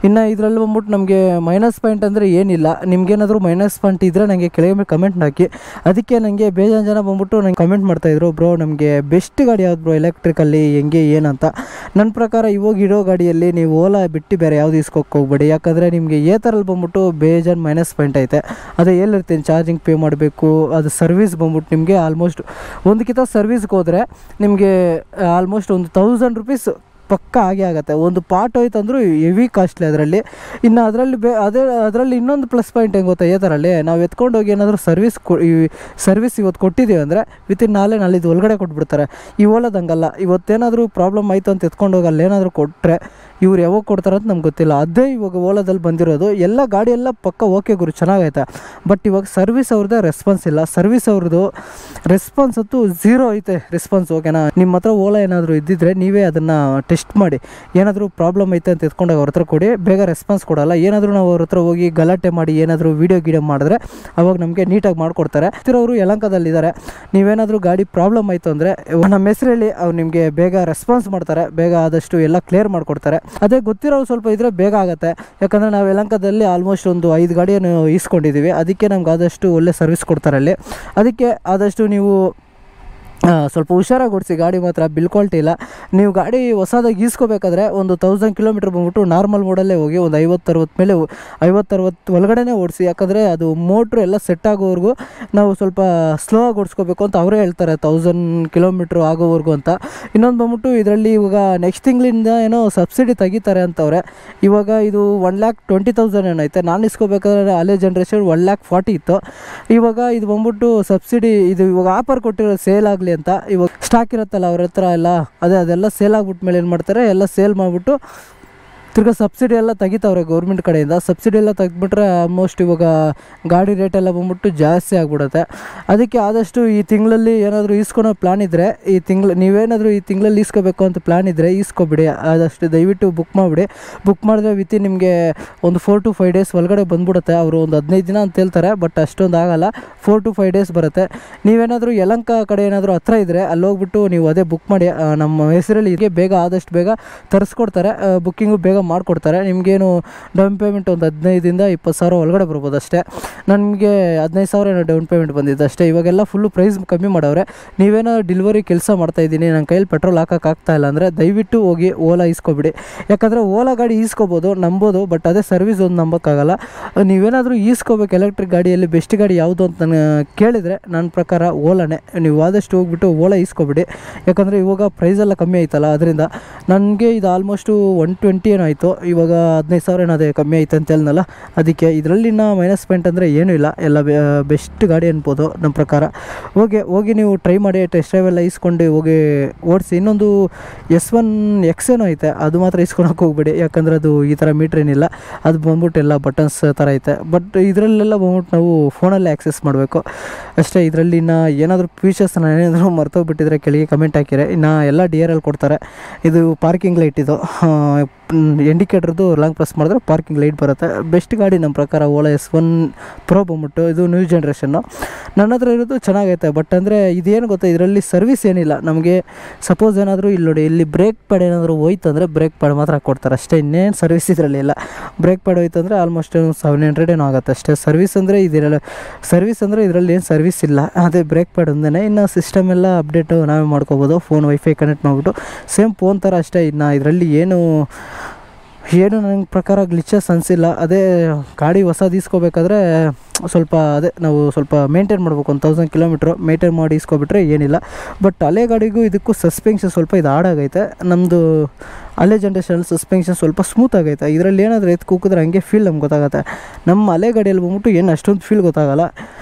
ಇನ್ನು ಇದರಲ್ಲಿ ಬಂದ್ಬಿಟ್ಟು ನಮಗೆ ಮೈನಸ್ ಪಾಯಿಂಟ್ ಅಂದರೆ ಏನಿಲ್ಲ. ನಿಮ್ಗೇನಾದರೂ ಮೈನಸ್ ಪಾಯಿಂಟ್ ಇದ್ದರೆ ನನಗೆ ಕೆಳಗೆ ಕಮೆಂಟ್ ಹಾಕಿ. ಅದಕ್ಕೆ ನನಗೆ ಬೇಜಾನ್ ಜನ ಬಂದ್ಬಿಟ್ಟು ನಂಗೆ ಕಮೆಂಟ್ ಮಾಡ್ತಾಯಿದ್ರು, ಬ್ರೋ ನಮಗೆ ಬೆಸ್ಟ್ ಗಾಡಿ ಯಾವ್ದು ಬ್ರೋ ಎಲೆಕ್ಟ್ರಿಕಲ್ಲಿ, ಹೆಂಗೆ ಏನಂತ. ನನ್ನ ಪ್ರಕಾರ ಇವಾಗ ಇಡೋ ಗಾಡಿಯಲ್ಲಿ ನೀವು ಓಲಾ ಬಿಟ್ಟು ಬೇರೆ ಯಾವುದು ಇಸ್ಕೋಕ್ಕೆ ಹೋಗ್ಬೇಡಿ. ಯಾಕಂದರೆ ನಿಮಗೆ ಏತರಲ್ಲಿ ಬಂದ್ಬಿಟ್ಟು ಬೇಜಾನ್ ಮೈನಸ್ ಪಾಯಿಂಟ್ ಐತೆ. ಅದೇ ಹೇಳಿರ್ತೀನಿ, ಚಾರ್ಜಿಂಗ್ ಪೇ ಮಾಡಬೇಕು, ಅದು ಸರ್ವಿಸ್ ಸರ್ವಿಸ್ ಬಂದ್ಬಿಟ್ಟು ನಿಮಗೆ ಆಲ್ಮೋಸ್ಟ್ ಒಂದಕ್ಕಿಂತ ಸರ್ವಿಸ್ಗೆ ಹೋದರೆ ನಿಮಗೆ ಆಲ್ಮೋಸ್ಟ್ ಒಂದು 1000 ರೂಪೀಸ್ ಪಕ್ಕ ಆಗೇ ಆಗುತ್ತೆ. ಒಂದು ಪಾರ್ಟ್ ಹೋಯ್ತು ಅಂದರೂ ಹೆವಿ ಕಾಸ್ಟ್ಲಿ ಅದರಲ್ಲಿ. ಇನ್ನು ಅದರಲ್ಲಿ ಇನ್ನೊಂದು ಪ್ಲಸ್ ಪಾಯಿಂಟ್ ಹೆಂಗೆ ಗೊತ್ತಾ, ಥರಲ್ಲಿ ನಾವು ಎತ್ಕೊಂಡೋಗಿ ಏನಾದರೂ ಸರ್ವಿಸ್ ಇವತ್ತು ಕೊಟ್ಟಿದ್ದೀವಿ ಅಂದರೆ ವಿತಿನ್ ನಾಳಿದ್ದು ಒಳಗಡೆ ಕೊಟ್ಬಿಡ್ತಾರೆ. ಈ ಓಲಾದಂಗಲ್ಲ, ಇವತ್ತೇನಾದರೂ ಪ್ರಾಬ್ಲಮ್ ಆಯಿತು ಅಂತ ಎತ್ಕೊಂಡೋಗಿ ಅಲ್ಲೇನಾದರೂ ಕೊಟ್ಟರೆ ಇವ್ರು ಯಾವಾಗ ಕೊಡ್ತಾರೆ ಅಂತ ನಮ್ಗೆ ಗೊತ್ತಿಲ್ಲ. ಅದೇ ಇವಾಗ ಓಲಾದಲ್ಲಿ ಬಂದಿರೋದು. ಎಲ್ಲ ಗಾಡಿ ಎಲ್ಲ ಪಕ್ಕ ಓಕೆ ಗುರು, ಚೆನ್ನಾಗೈತೆ. ಬಟ್ ಇವಾಗ ಸರ್ವಿಸ್ ಅವ್ರದ್ದೇ ರೆಸ್ಪಾನ್ಸ್ ಇಲ್ಲ. ಸರ್ವಿಸ್ ಅವ್ರದ್ದು ರೆಸ್ಪಾನ್ಸ್ ಅಂತೂ 0 ಐತೆ ರೆಸ್ಪಾನ್ಸ್. ಓಕೆನಾ, ನಿಮ್ಮ ಹತ್ರ ಓಲಾ ಏನಾದರೂ ಇದ್ದಿದ್ದರೆ ನೀವೇ ಅದನ್ನು ಟೆಸ್ಟ್ ಮಾಡಿ, ಏನಾದರೂ ಪ್ರಾಬ್ಲಮ್ ಐತೆ ಅಂತ ಎತ್ಕೊಂಡಾಗ ಅವ್ರ ಹತ್ರ ಕೊಡಿ. ಬೇಗ ರೆಸ್ಪಾನ್ಸ್ ಕೊಡೋಲ್ಲ. ಏನಾದರೂ ನಾವು ಅವ್ರ ಹತ್ರ ಹೋಗಿ ಗಲಾಟೆ ಮಾಡಿ ಏನಾದರೂ ವೀಡಿಯೋ ಮಾಡಿದ್ರೆ ಅವಾಗ ನಮಗೆ ನೀಟಾಗಿ ಮಾಡಿಕೊಡ್ತಾರೆ. ಅವರು ಯಲಹಂಕದಲ್ಲಿದ್ದಾರೆ. ನೀವೇನಾದರೂ ಗಾಡಿ ಪ್ರಾಬ್ಲಮ್ ಆಯಿತು ಅಂದರೆ ನಮ್ಮ ಹೆಸರು ಹೇಳಿ ಅವ್ರು ನಿಮಗೆ ಬೇಗ ರೆಸ್ಪಾನ್ಸ್ ಮಾಡ್ತಾರೆ. ಬೇಗ ಆದಷ್ಟು ಎಲ್ಲ ಕ್ಲಿಯರ್ ಮಾಡಿಕೊಡ್ತಾರೆ. ಅದೇ ಗೊತ್ತಿರೋರು ಸ್ವಲ್ಪ ಇದ್ದರೆ ಬೇಗ ಆಗುತ್ತೆ. ಯಾಕಂದರೆ ನಾವು ಯಲಹಂಕದಲ್ಲಿ ಆಲ್ಮೋಸ್ಟ್ ಒಂದು 5 ಗಾಡಿಯನ್ನು ಈಸ್ಕೊಂಡಿದ್ದೀವಿ. ಅದಕ್ಕೆ ನಮ್ಗೆ ಆದಷ್ಟು ಒಳ್ಳೆ ಸರ್ವಿಸ್ ಕೊಡ್ತಾರೆ ಅಲ್ಲಿ. ಅದಕ್ಕೆ ಆದಷ್ಟು ನೀವು ಸ್ವಲ್ಪ ಹುಷಾರಾಗಿ ಓಡಿಸಿ. ಗಾಡಿ ಮಾತ್ರ ಬಿಲ್ ಕ್ವಾಲಿಟಿ ಇಲ್ಲ. ನೀವು ಗಾಡಿ ಹೊಸದಾಗಿ ಈಸ್ಕೋಬೇಕಾದ್ರೆ ಒಂದು 1000 ಕಿಲೋಮೀಟ್ರ್ ಬಂದ್ಬಿಟ್ಟು ನಾರ್ಮಲ್ ಮೋಡಲ್ಲೇ ಹೋಗಿ ಒಂದು 50-60 ಮೇಲೆ 50-60 ಒಳಗಡೆ ಓಡಿಸಿ. ಯಾಕಂದರೆ ಅದು ಮೋಟ್ರು ಎಲ್ಲ ಸೆಟ್ ಆಗೋವರೆಗೂ ನಾವು ಸ್ವಲ್ಪ ಸ್ಲೋ ಆಗಿ ಓಡಿಸ್ಕೋಬೇಕು ಅಂತ ಅವರೇ ಹೇಳ್ತಾರೆ, 1000 ಕಿಲೋಮೀಟ್ರ್ ಆಗೋವರೆಗೂ ಅಂತ. ಇನ್ನೊಂದು ಬಂದ್ಬಿಟ್ಟು ಇದರಲ್ಲಿ ಇವಾಗ ನೆಕ್ಸ್ಟ್ ತಿಂಗಳಿಂದ ಏನೋ ಸಬ್ಸಿಡಿ ತೆಗಿತಾರೆ ಅಂತವ್ರೆ. ಇವಾಗ ಇದು 1,20,000 ಏನೈತೆ. ನಾನು ಇಸ್ಕೋಬೇಕಾದ್ರೆ ಹಳೆ ಜನ್ರೇಷನ್ 1,40,000 ಇತ್ತು. ಇವಾಗ ಇದು ಬಂದ್ಬಿಟ್ಟು ಸಬ್ಸಿಡಿ, ಇದು ಇವಾಗ ಆಫರ್ ಕೊಟ್ಟಿರೋ ಸೇಲ್ ಆಗಲಿ ಅಂತ. ಇವಾಗ ಸ್ಟಾಕ್ ಇರುತ್ತಲ್ಲ ಅವ್ರ ಹತ್ರ ಎಲ್ಲ, ಅದೆಲ್ಲ ಸೇಲ್ ಆಗ್ಬಿಟ್ಮೇಲೆ ಏನು ಮಾಡ್ತಾರೆ, ಎಲ್ಲ ಸೇಲ್ ಮಾಡಿಬಿಟ್ಟು ತಿರ್ಗಾ ಸಬ್ಸಿಡಿ ಎಲ್ಲ ತೆಗಿತಾವ್ರೆ ಗೌರ್ಮೆಂಟ್ ಕಡೆಯಿಂದ. ಸಬ್ಸಿಡಿ ಎಲ್ಲ ತೆಗೆದ್ಬಿಟ್ರೆ ಆಲ್ಮೋಸ್ಟ್ ಇವಾಗ ಗಾಡಿ ರೇಟೆಲ್ಲ ಬಂದ್ಬಿಟ್ಟು ಜಾಸ್ತಿ ಆಗಿಬಿಡುತ್ತೆ. ಅದಕ್ಕೆ ಆದಷ್ಟು ಈ ತಿಂಗಳಲ್ಲಿ ಏನಾದರೂ ಈಸ್ಕೊಳೋ ಪ್ಲ್ಯಾನ್ ಇದ್ದರೆ, ನೀವೇನಾದರೂ ಈ ತಿಂಗಳಲ್ಲಿ ಈಸ್ಕೋಬೇಕು ಅಂತ ಪ್ಲ್ಯಾನ್ ಇದ್ದರೆ ಈಸ್ಕೊಬಿಡಿ. ಆದಷ್ಟು ದಯವಿಟ್ಟು ಬುಕ್ ಮಾಡಿಬಿಡಿ. ಬುಕ್ ಮಾಡಿದ್ರೆ ವಿತಿನ್ ನಿಮಗೆ ಒಂದು 4 to 5 ಡೇಸ್ ಒಳಗಡೆ ಬಂದ್ಬಿಡುತ್ತೆ. ಅವರು ಒಂದು 15 ದಿನ ಅಂತ ಹೇಳ್ತಾರೆ, ಬಟ್ ಅಷ್ಟೊಂದು ಆಗೋಲ್ಲ. 4 to 5 ಡೇಸ್ ಬರುತ್ತೆ. ನೀವೇನಾದರೂ ಯಲಹಂಕ ಕಡೆ ಏನಾದರೂ ಹತ್ರ ಇದ್ದರೆ ಅಲ್ಲಿ ಹೋಗ್ಬಿಟ್ಟು ನೀವು ಅದೇ ಬುಕ್ ಮಾಡಿ. ನಮ್ಮ ಹೆಸರಲ್ಲಿ ಇದಕ್ಕೆ ಬೇಗ ಆದಷ್ಟು ಬೇಗ ತರಿಸ್ಕೊಡ್ತಾರೆ. ಬುಕ್ಕಿಂಗು ಬೇಗ ಮಾಡಿಕೊಡ್ತಾರೆ. ನಿಮಗೇನು ಡೌನ್ ಪೇಮೆಂಟ್ ಒಂದು 15,000 to 20,000 ಒಳಗಡೆ ಬರ್ಬೋದು ಅಷ್ಟೇ. ನನಗೆ 15,000 ಡೌನ್ ಪೇಮೆಂಟ್ ಬಂದಿದ್ದು ಅಷ್ಟೇ. ಇವಾಗೆಲ್ಲ ಫುಲ್ಲು ಪ್ರೈಸ್ ಕಮ್ಮಿ ಮಾಡವ್ರೆ. ನೀವೇನೋ ಡೆಲಿವರಿ ಕೆಲಸ ಮಾಡ್ತಾಯಿದ್ದೀನಿ, ನನ್ನ ಕೈಯಲ್ಲಿ ಪೆಟ್ರೋಲ್ ಹಾಕೋಕ್ಕಾಗ್ತಾಯಿಲ್ಲ ಅಂದರೆ ದಯವಿಟ್ಟು ಹೋಗಿ ಓಲಾ ಈಸ್ಕೊಬಿಡಿ. ಯಾಕಂದರೆ ಓಲಾ ಗಾಡಿ ಈಸ್ಕೊಬೋದು, ನಂಬೋದು, ಬಟ್ ಅದೇ ಸರ್ವಿಸ್ ಒಂದು ನಂಬೋಕ್ಕಾಗಲ್ಲ. ನೀವೇನಾದರೂ ಈಸ್ಕೋಬೇಕು ಎಲೆಕ್ಟ್ರಿಕ್ ಗಾಡಿಯಲ್ಲಿ ಬೆಸ್ಟ್ ಗಾಡಿ ಯಾವುದು ಅಂತ ನಾನು ಕೇಳಿದರೆ ನನ್ನ ಪ್ರಕಾರ ಓಲಾನೇ. ನೀವು ಆದಷ್ಟು ಹೋಗ್ಬಿಟ್ಟು ಓಲಾ ಈಸ್ಕೊಬಿಡಿ. ಯಾಕಂದರೆ ಇವಾಗ ಪ್ರೈಸೆಲ್ಲ ಕಮ್ಮಿ ಆಯ್ತಲ್ಲ, ಅದರಿಂದ ನನಗೆ ಇದು ಆಲ್ಮೋಸ್ಟು 120 ಏನೋ ಆಯಿತು. ಇವಾಗ 15,000 ಏನೋ ಅದೇ ಕಮ್ಮಿ ಆಯ್ತು ಅಂತ ಹೇಳಿದ್ನಲ್ಲ. ಅದಕ್ಕೆ ಇದರಲ್ಲಿನ ಮೈನಸ್ ಪಾಯಿಂಟ್ ಅಂದರೆ ಏನೂ ಇಲ್ಲ. ಎಲ್ಲ ಬೆಸ್ಟ್ ಗಾಡಿ ಅನ್ಬೋದು ನಮ್ಮ ಪ್ರಕಾರ. ಹೋಗಿ ನೀವು ಟ್ರೈ ಮಾಡಿ, ಟೆಸ್ಟ್ ಡ್ರೈವ್ ಎಲ್ಲ ಈಸ್ಕೊಂಡು ಹೋಗಿ ಓಡಿಸಿ. ಇನ್ನೊಂದು S1 X ಏನೋ ಐತೆ, ಅದು ಮಾತ್ರ ಈಸ್ಕೊಳಕ್ಕೆ ಹೋಗ್ಬೇಡಿ. ಯಾಕಂದರೆ ಅದು ಈ ಥರ ಮೀಟ್ರ್ ಏನಿಲ್ಲ, ಅದು ಬಂದ್ಬಿಟ್ಟು ಎಲ್ಲ ಬಟನ್ಸ್ ಥರ ಐತೆ. ಬಟ್ ಇದರಲ್ಲೆಲ್ಲ ಬಂದ್ಬಿಟ್ಟು ನಾವು ಫೋನಲ್ಲೇ ಆ್ಯಕ್ಸೆಸ್ ಮಾಡಬೇಕು ಅಷ್ಟೇ. ಇದರಲ್ಲಿ ಏನಾದರೂ ಫೀಚರ್ಸ್ ಏನಾದರೂ ಮರ್ತೋಗ್ಬಿಟ್ಟಿದ್ರೆ ಕೆಳಗೆ ಕಮೆಂಟ್ ಹಾಕಿರೆ. ಇನ್ನು ಎಲ್ಲ DRL ಕೊಡ್ತಾರೆ. ಇದು ಪಾರ್ಕಿಂಗ್ ಲೈಟ್, ಇದು ಇಂಡಿಕೇಟ್ರದ್ದು ಲಾಂಗ್ ಪ್ರೆಸ್ ಮಾಡಿದ್ರೆ ಪಾರ್ಕಿಂಗ್ ಲೈಟ್ ಬರುತ್ತೆ. ಬೆಸ್ಟ್ ಗಾಡಿ ನಮ್ಮ ಪ್ರಕಾರ ಓಲಾ S1 Pro ಬಂದ್ಬಿಟ್ಟು. ಇದು ನ್ಯೂ ಜನ್ರೇಷನ್ನು. ನನ್ನ ಹತ್ರ ಇರೋದು ಚೆನ್ನಾಗೈತೆ. ಬಟ್ ಅಂದರೆ ಇದೇನು ಗೊತ್ತಾ, ಇದರಲ್ಲಿ ಸರ್ವಿಸ್ ಏನಿಲ್ಲ. ನಮಗೆ ಸಪೋಸ್ ಏನಾದರೂ ಇಲ್ಲಿ ನೋಡಿ, ಇಲ್ಲಿ ಬ್ರೇಕ್ ಪ್ಯಾಡ್ ಏನಾದರೂ ಹೋಯ್ತು ಅಂದರೆ ಬ್ರೇಕ್ ಪ್ಯಾಡ್ ಮಾತ್ರ ಕೊಡ್ತಾರೆ ಅಷ್ಟೇ. ಇನ್ನೇನು ಸರ್ವಿಸ್ ಇದರಲ್ಲಿ ಇಲ್ಲ. ಬ್ರೇಕ್ ಪ್ಯಾಡ್ ಹೋಯ್ತು ಅಂದರೆ ಆಲ್ಮೋಸ್ಟ್ 700 ಏನೋ ಆಗುತ್ತೆ ಅಷ್ಟೇ. ಸರ್ವಿಸ್ ಅಂದರೆ ಇದರಲ್ಲಿ ಏನು ಸರ್ವಿಸ್ ಇಲ್ಲ. ಅದೇ ಬ್ರೇಕ್ ಪ್ಯಾಡ್ ಒಂದೇ. ಇನ್ನು ಸಿಸ್ಟಮ್ ಎಲ್ಲ ಅಪ್ಡೇಟು ನಾವೇ ಮಾಡ್ಕೋಬೋದು. ಫೋನ್ ವೈಫೈ ಕನೆಕ್ಟ್ ಮಾಡಿಬಿಟ್ಟು ಸೇಮ್ ಫೋನ್ ಥರ ಅಷ್ಟೇ. ಇನ್ನು ಇದರಲ್ಲಿ ಏನು ನನ್ನ ಪ್ರಕಾರ ಗ್ಲಿಚಸ್ ಅನಿಸಿಲ್ಲ. ಅದೇ ಗಾಡಿ ಹೊಸದು ಈಸ್ಕೋಬೇಕಾದ್ರೆ ಸ್ವಲ್ಪ ಅದೇ ನಾವು ಸ್ವಲ್ಪ ಮೇಂಟೈನ್ ಮಾಡ್ಬೇಕು. 1,000 ಕಿಲೋಮೀಟ್ರು ಮೇಂಟೈನ್ ಮಾಡಿ ಈಸ್ಕೊಬಿಟ್ರೆ ಏನಿಲ್ಲ. ಬಟ್ ಹಳೆ ಗಾಡಿಗೂ ಇದಕ್ಕೂ ಸಸ್ಪೆನ್ಷನ್ ಸ್ವಲ್ಪ ಇದು ಹಾಡಾಗೈತೆ. ನಮ್ಮದು ಹಳೆ ಜನ್ರೇಷನಲ್ಲಿ ಸಸ್ಪೆನ್ಷನ್ ಸ್ವಲ್ಪ ಸ್ಮೂತ್ ಆಗೈತೆ. ಇದರಲ್ಲಿ ಏನಾದರೂ ಎತ್ತು ಕೂಕಿದ್ರೆ ಹಂಗೆ ಫೀಲ್ ನಮ್ಗೆ ಗೊತ್ತಾಗುತ್ತೆ. ನಮ್ಮ ಹಳೆ ಗಾಡಿಯಲ್ಲಿ ಬಂದ್ಬಿಟ್ಟು ಏನು ಅಷ್ಟೊಂದು ಫೀಲ್ ಗೊತ್ತಾಗಲ್ಲ.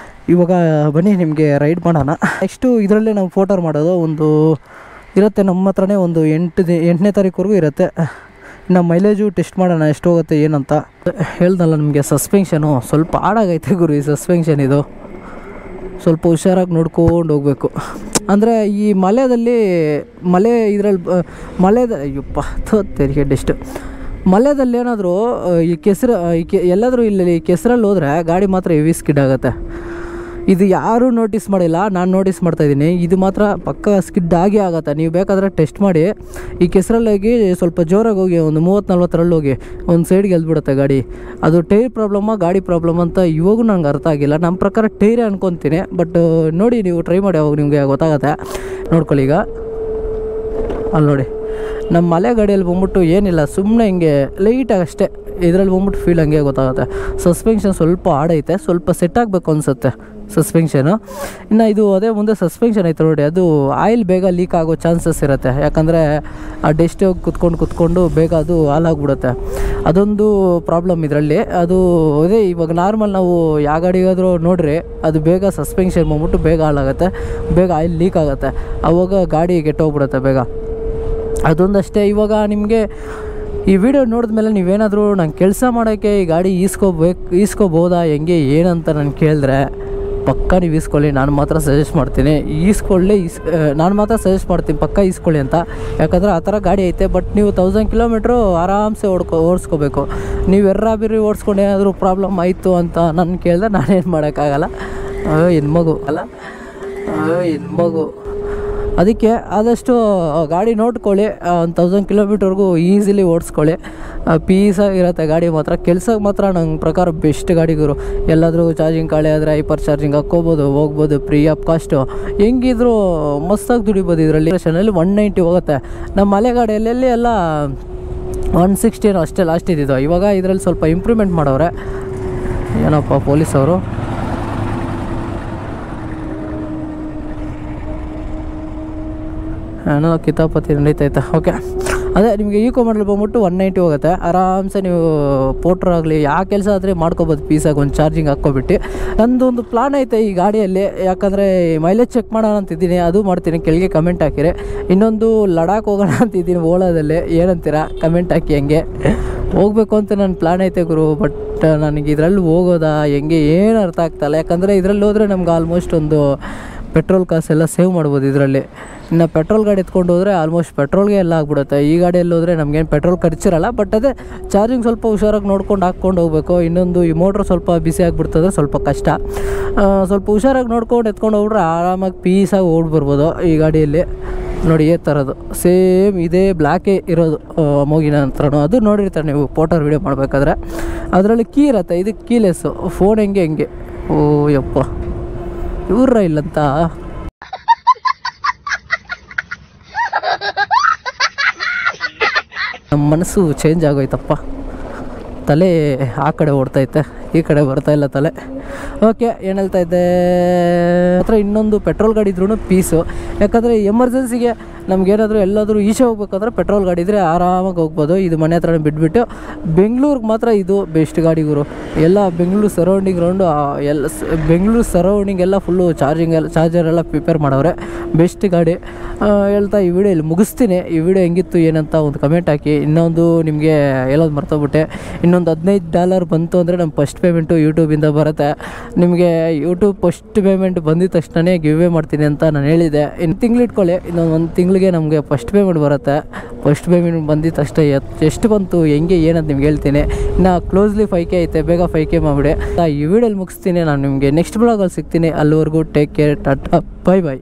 ಇವಾಗ ಬನ್ನಿ ನಿಮಗೆ ರೈಡ್ ಮಾಡೋಣ. ನೆಕ್ಸ್ಟು ಇದರಲ್ಲೇ ನಾವು ಫೋಟೋ ಮಾಡೋದು ಒಂದು ಇರುತ್ತೆ ನಮ್ಮ ಹತ್ರನೇ. ಒಂದು 8ನೇ ತಾರೀಕುವರೆಗೂ ಇರುತ್ತೆ. ನಮ್ಮ ಮೈಲೇಜು ಟೆಸ್ಟ್ ಮಾಡೋಣ ಎಷ್ಟು ಹೋಗುತ್ತೆ ಏನಂತ. ಹೇಳ್ದಲ್ಲ ನಿಮಗೆ ಸಸ್ಪೆನ್ಷನು ಸ್ವಲ್ಪ ಹಾಡಾಗೈತೆ ಗುರು. ಈ ಸಸ್ಪೆನ್ಷನ್ ಇದು ಸ್ವಲ್ಪ ಹುಷಾರಾಗಿ ನೋಡ್ಕೊಂಡು ಹೋಗಬೇಕು. ಅಂದರೆ ಈ ಅಯ್ಯಪ್ಪ ತೆರಿಗೆ ಡೆಸ್ಟ್ ಮಳೆದಲ್ಲಿ ಏನಾದರೂ ಎಲ್ಲಾದರೂ ಇಲ್ಲಿ ಕೆಸರಲ್ಲಿ ಹೋದರೆ ಗಾಡಿ ಮಾತ್ರ ಹೆವಿ ಸ್ಕಿಡ್ ಆಗುತ್ತೆ. ಇದು ಯಾರೂ ನೋಟಿಸ್ ಮಾಡಿಲ್ಲ, ನಾನು ನೋಟಿಸ್ ಮಾಡ್ತಾಯಿದ್ದೀನಿ. ಇದು ಮಾತ್ರ ಪಕ್ಕ ಸ್ಕಿಡ್ ಆಗೇ ಆಗುತ್ತೆ. ನೀವು ಬೇಕಾದರೆ ಟೆಸ್ಟ್ ಮಾಡಿ. ಈ ಕೆಸರಲ್ಲಿ ಹೋಗಿ ಸ್ವಲ್ಪ ಜೋರಾಗಿ ಹೋಗಿ ಒಂದು 30-40 ಹೋಗಿ ಒಂದು ಸೈಡ್ಗೆ ಎಲ್ಬಿಡುತ್ತೆ ಗಾಡಿ. ಅದು ಟೈರ್ ಪ್ರಾಬ್ಲಮ್ಮ ಗಾಡಿ ಪ್ರಾಬ್ಲಮ್ ಅಂತ ಇವಾಗೂ ನಂಗೆ ಅರ್ಥ ಆಗಿಲ್ಲ. ನಮ್ಮ ಪ್ರಕಾರ ಟೈರೇ ಅನ್ಕೊತೀನಿ. ಬಟ್ ನೋಡಿ, ನೀವು ಟ್ರೈ ಮಾಡಿ, ಅವಾಗ ನಿಮಗೆ ಗೊತ್ತಾಗತ್ತೆ. ನೋಡ್ಕೊಳ್ಳಿ. ಈಗ ಅಲ್ಲಿ ನೋಡಿ, ನಮ್ಮ ಮಲೆ ಗಾಡಿಯಲ್ಲಿ ಬಂದ್ಬಿಟ್ಟು ಏನಿಲ್ಲ, ಸುಮ್ಮನೆ ಹಿಂಗೆ ಲೈಟಾಗಿ ಅಷ್ಟೇ. ಇದರಲ್ಲಿ ಬಂದ್ಬಿಟ್ಟು ಫೀಲ್ ಹಂಗೆ ಗೊತ್ತಾಗುತ್ತೆ. ಸಸ್ಪೆನ್ಷನ್ ಸ್ವಲ್ಪ ಆಡೈತೆ, ಸ್ವಲ್ಪ ಸೆಟ್ ಆಗಬೇಕು ಅನಿಸುತ್ತೆ ಸಸ್ಪೆನ್ಷನು. ಇನ್ನು ಇದು ಅದೇ ಮುಂದೆ ಸಸ್ಪೆನ್ಷನ್ ಐತೆ ನೋಡಿ, ಅದು ಆಯಿಲ್ ಬೇಗ ಲೀಕ್ ಆಗೋ ಚಾನ್ಸಸ್ ಇರುತ್ತೆ. ಯಾಕಂದರೆ ಆ ಡೆಸ್ಟ್ ಕುತ್ಕೊಂಡು ಬೇಗ ಅದು ಹಾಲಾಗ್ಬಿಡುತ್ತೆ. ಅದೊಂದು ಪ್ರಾಬ್ಲಮ್ ಇದರಲ್ಲಿ. ಅದು ಅದೇ ಇವಾಗ ನಾರ್ಮಲ್ ನಾವು ಯಾವ ಗಾಡಿಗಾದರೂ ನೋಡ್ರಿ, ಅದು ಬೇಗ ಸಸ್ಪೆನ್ಷನ್ ಬಂದ್ಬಿಟ್ಟು ಬೇಗ ಹಾಳಾಗುತ್ತೆ, ಬೇಗ ಆಯಿಲ್ ಲೀಕ್ ಆಗುತ್ತೆ, ಆವಾಗ ಗಾಡಿ ಕೆಟ್ಟೋಗ್ಬಿಡುತ್ತೆ ಬೇಗ. ಅದೊಂದಷ್ಟೇ. ಇವಾಗ ನಿಮಗೆ ಈ ವಿಡಿಯೋ ನೋಡಿದ್ಮೇಲೆ ನೀವೇನಾದರೂ ನಂಗೆ ಕೆಲಸ ಮಾಡೋಕ್ಕೆ ಈ ಗಾಡಿ ಈಸ್ಕೋಬೋದಾ ಹೆಂಗೆ ಏನಂತ ನಾನು ಕೇಳಿದ್ರೆ ಪಕ್ಕ ನೀವು ಈಸ್ಕೊಳ್ಳಿ, ನಾನು ಮಾತ್ರ ಸಜೆಸ್ಟ್ ಮಾಡ್ತೀನಿ. ನಾನು ಮಾತ್ರ ಸಜೆಸ್ಟ್ ಮಾಡ್ತೀನಿ ಪಕ್ಕ ಈಸ್ಕೊಳ್ಳಿ ಅಂತ. ಯಾಕಂದರೆ ಆ ಥರ ಗಾಡಿ ಐತೆ. ಬಟ್ ನೀವು 1000 ಕಿಲೋಮೀಟ್ರು ಆರಾಮ್ಸೆ ಓಡಿಸ್ಕೋಬೇಕು. ನೀವು ಎರ್ರಾಬಿರಿ ಓಡಿಸ್ಕೊಂಡು ಏನಾದರೂ ಪ್ರಾಬ್ಲಮ್ ಆಯಿತು ಅಂತ ನಾನು ಕೇಳಿದ್ರೆ ನಾನೇನು ಮಾಡೋಕ್ಕಾಗಲ್ಲ. ಹೆಣ್ಮಗು ಅಲ್ಲ, ಹೆಣ್ಮಗು. ಅದಕ್ಕೆ ಆದಷ್ಟು ಗಾಡಿ ನೋಡ್ಕೊಳ್ಳಿ. 1000 ಕಿಲೋಮೀಟರ್ವರೆಗೂ ಈಸಿಲಿ ಓಡಿಸ್ಕೊಳ್ಳಿ. ಪೀಸಾಗಿರುತ್ತೆ ಗಾಡಿ ಮಾತ್ರ. ಕೆಲ್ಸಕ್ಕೆ ಮಾತ್ರ ನಂಗೆ ಪ್ರಕಾರ ಬೆಸ್ಟ್ ಗಾಡಿಗರು. ಎಲ್ಲಾದರೂ ಚಾರ್ಜಿಂಗ್ ಖಾಲಿ ಆದರೆ ಹೈಪರ್ ಚಾರ್ಜಿಂಗ್ ಹಾಕ್ಕೋಬೋದು, ಹೋಗ್ಬೋದು, ಫ್ರೀ ಆಫ್ ಕಾಸ್ಟು. ಹೆಂಗಿದ್ರು ಮಸ್ತಾಗಿ ದುಡಿಬೋದು ಇದರಲ್ಲಿ. ಸ್ಟೇಷನಲ್ಲಿ 190 ಹೋಗುತ್ತೆ. ನಮ್ಮ ಮಲೆ ಗಾಡಿಯಲ್ಲಿ ಎಲ್ಲ 160 ಅಷ್ಟೇ ಲಾಸ್ಟ್ ಇದ್ದಿದ್ದು. ಇವಾಗ ಇದರಲ್ಲಿ ಸ್ವಲ್ಪ ಇಂಪ್ರೂವ್ಮೆಂಟ್ ಮಾಡವ್ರೆ. ಏನಪ್ಪ ಪೊಲೀಸವರು ಏನೋ ಕಿತಾಪತಿ ನಡೀತೈತೆ. ಓಕೆ, ಅದೇ ನಿಮಗೆ ಈಕೋ ಮಾಡಲ್ ಬಂದ್ಬಿಟ್ಟು 190 ಹೋಗುತ್ತೆ. ಆರಾಮ್ಸೆ ನೀವು ಪೋಟ್ರ್ ಆಗಲಿ ಯಾವ ಕೆಲಸ ಆದರೆ ಮಾಡ್ಕೋಬೋದು ಪೀಸಾಗಿ ಒಂದು ಚಾರ್ಜಿಂಗ್ ಹಾಕ್ಕೊಬಿಟ್ಟು. ನಂದೊಂದು ಪ್ಲಾನ್ ಐತೆ ಈ ಗಾಡಿಯಲ್ಲಿ. ಯಾಕಂದರೆ ಮೈಲೇಜ್ ಚೆಕ್ ಮಾಡೋಣ ಅಂತಿದ್ದೀನಿ, ಅದು ಮಾಡ್ತೀನಿ. ಕೆಳಗೆ ಕಮೆಂಟ್ ಹಾಕಿರಿ. ಇನ್ನೊಂದು ಲಡಾಖ್ ಹೋಗೋಣ ಅಂತಿದ್ದೀನಿ ಓಲಾದಲ್ಲಿ. ಏನಂತೀರಾ ಕಮೆಂಟ್ ಹಾಕಿ. ಹೆಂಗೆ ಹೋಗಬೇಕು ಅಂತ ನನ್ನ ಪ್ಲಾನ್ ಐತೆ ಗುರು. ಬಟ್ ನನಗೆ ಇದರಲ್ಲಿ ಹೋಗೋದಾ ಹೆಂಗೆ ಏನು ಅರ್ಥ ಆಗ್ತಾಯಿಲ್ಲ. ಯಾಕಂದರೆ ಇದರಲ್ಲಿ ಹೋದರೆ ನಮ್ಗೆ ಆಲ್ಮೋಸ್ಟ್ ಒಂದು ಪೆಟ್ರೋಲ್ ಕಾಸೆಲ್ಲ ಸೇವ್ ಮಾಡ್ಬೋದು ಇದರಲ್ಲಿ. ಇನ್ನು ಪೆಟ್ರೋಲ್ ಗಾಡಿ ಎತ್ಕೊಂಡು ಹೋದರೆ ಆಲ್ಮೋಸ್ಟ್ ಪೆಟ್ರೋಲ್ಗೆ ಎಲ್ಲ ಆಗ್ಬಿಡುತ್ತೆ. ಈ ಗಾಡಿಯಲ್ಲಿ ಹೋದರೆ ನಮಗೇನು ಪೆಟ್ರೋಲ್ ಖರ್ಚಿರಲ್ಲ. ಬಟ್ ಅದೇ ಚಾರ್ಜಿಂಗ್ ಸ್ವಲ್ಪ ಹುಷಾರಾಗಿ ನೋಡ್ಕೊಂಡು ಹಾಕ್ಕೊಂಡು ಹೋಗ್ಬೇಕು. ಇನ್ನೊಂದು ಈ ಮೋಟ್ರ್ ಸ್ವಲ್ಪ ಬಿಸಿ ಆಗಿಬಿಡ್ತದೆ, ಸ್ವಲ್ಪ ಕಷ್ಟ. ಸ್ವಲ್ಪ ಹುಷಾರಾಗಿ ನೋಡ್ಕೊಂಡು ಎತ್ಕೊಂಡು ಹೋಗ್ಬಿಟ್ರೆ ಆರಾಮಾಗಿ ಪೀಸಾಗಿ ಓಡ್ಬರ್ಬೋದು ಈ ಗಾಡಿಯಲ್ಲಿ. ನೋಡಿ ಈ ಥರದ್ದು ಸೇಮ್ ಇದೇ ಬ್ಲ್ಯಾಕೇ ಇರೋದು ಮೋಗಿನ ಹತ್ರನೂ. ಅದು ನೋಡಿರ್ತಾರೆ ನೀವು ಪೋಟರ್ ವೀಡಿಯೋ ಮಾಡಬೇಕಾದ್ರೆ. ಅದರಲ್ಲಿ ಕೀ ಇರುತ್ತೆ, ಇದು ಕೀಲೆಸ್ಸು. ಫೋನ್ ಹೆಂಗೆ ಓ ಯಪ್ಪ ಇವ್ರ ಇಲ್ಲಂತ. ನಮ್ಮ ಮನಸ್ಸು ಚೇಂಜ್ ಆಗೋಯ್ತಪ್ಪ. ತಲೆ ಆ ಕಡೆ ಓಡ್ತೈತೆ, ಈ ಕಡೆ ಬರ್ತಾಯಿಲ್ಲ ತಲೆ. ಓಕೆ, ಏನು ಹೇಳ್ತಾ ಇದ್ದೆ ಹತ್ರ. ಇನ್ನೊಂದು ಪೆಟ್ರೋಲ್ ಗಾಡಿ ಇದ್ರೂ ಪೀಸು. ಯಾಕಂದರೆ ಎಮರ್ಜೆನ್ಸಿಗೆ ನಮಗೇನಾದರೂ ಎಲ್ಲಾದರೂ ಈಚೆ ಹೋಗ್ಬೇಕಾದ್ರೆ ಪೆಟ್ರೋಲ್ ಗಾಡಿ ಇದ್ದರೆ ಆರಾಮಾಗಿ ಹೋಗ್ಬೋದು. ಇದು ಮನೆ ಹತ್ರನೇ ಬಿಟ್ಬಿಟ್ಟು ಬೆಂಗಳೂರಿಗೆ ಮಾತ್ರ ಇದು ಬೆಸ್ಟ್ ಗಾಡಿಗರು. ಎಲ್ಲ ಬೆಂಗಳೂರು ಸರೌಂಡಿಂಗ್ ಬೆಂಗಳೂರು ಸರೌಂಡಿಂಗ್ ಎಲ್ಲ ಫುಲ್ಲು ಚಾರ್ಜರೆಲ್ಲ ಪ್ರಿಪೇರ್ ಮಾಡವ್ರೆ. ಬೆಸ್ಟ್ ಗಾಡಿ ಹೇಳ್ತಾ ಈ ವಿಡಿಯೋ ಇಲ್ಲಿ ಮುಗಿಸ್ತೀನಿ. ಈ ವಿಡಿಯೋ ಹೆಂಗಿತ್ತು ಏನಂತ ಒಂದು ಕಮೆಂಟ್ ಹಾಕಿ. ಇನ್ನೊಂದು ನಿಮಗೆ ಹೇಳೋದು ಮರ್ತೋಗ್ಬಿಟ್ಟೆ, ಇನ್ನೊಂದು $15 ಬಂತು ಅಂದರೆ ನಮ್ಮ ಫಸ್ಟ್ ಪೇಮೆಂಟು ಯೂಟ್ಯೂಬಿಂದ ಬರುತ್ತೆ. ನಿಮಗೆ ಯೂಟ್ಯೂಬ್ ಫಸ್ಟ್ ಪೇಮೆಂಟ್ ಬಂದಿದ ತಕ್ಷಣವೇ ಗಿವ್ ಅವೇ ಮಾಡ್ತೀನಿ ಅಂತ ನಾನು ಹೇಳಿದೆ. ಇನ್ನು ತಿಂಗಳಿಟ್ಕೊಳ್ಳಿ, ಇನ್ನೊಂದು 1 ತಿಂಗಳಿಗೆ ನಮಗೆ ಫಸ್ಟ್ ಪೇಮೆಂಟ್ ಬರುತ್ತೆ. ಫಸ್ಟ್ ಪೇಮೆಂಟ್ ಬಂದಿದ ತಕ್ಷಣ ಎಷ್ಟು ಬಂತು ಹೆಂಗೆ ಏನಂತ ನಿಮ್ಗೆ ಹೇಳ್ತೀನಿ. ಇನ್ನು ಕ್ಲೋಸ್ಲಿ 5K ಐತೆ, ಬೇಗ 5K ಮಾಡಿಬಿಡಿ. ಈ ವಿಡಿಯೋಲಿ ಮುಗಿಸ್ತೀನಿ. ನಾನು ನಿಮಗೆ ನೆಕ್ಸ್ಟ್ ಬ್ಲಾಗಲ್ಲಿ ಸಿಗ್ತೀನಿ. ಅಲ್ಲಿವರೆಗೂ ಟೇಕ್ ಕೇರ್, ಟಾಟಾ, ಬೈ.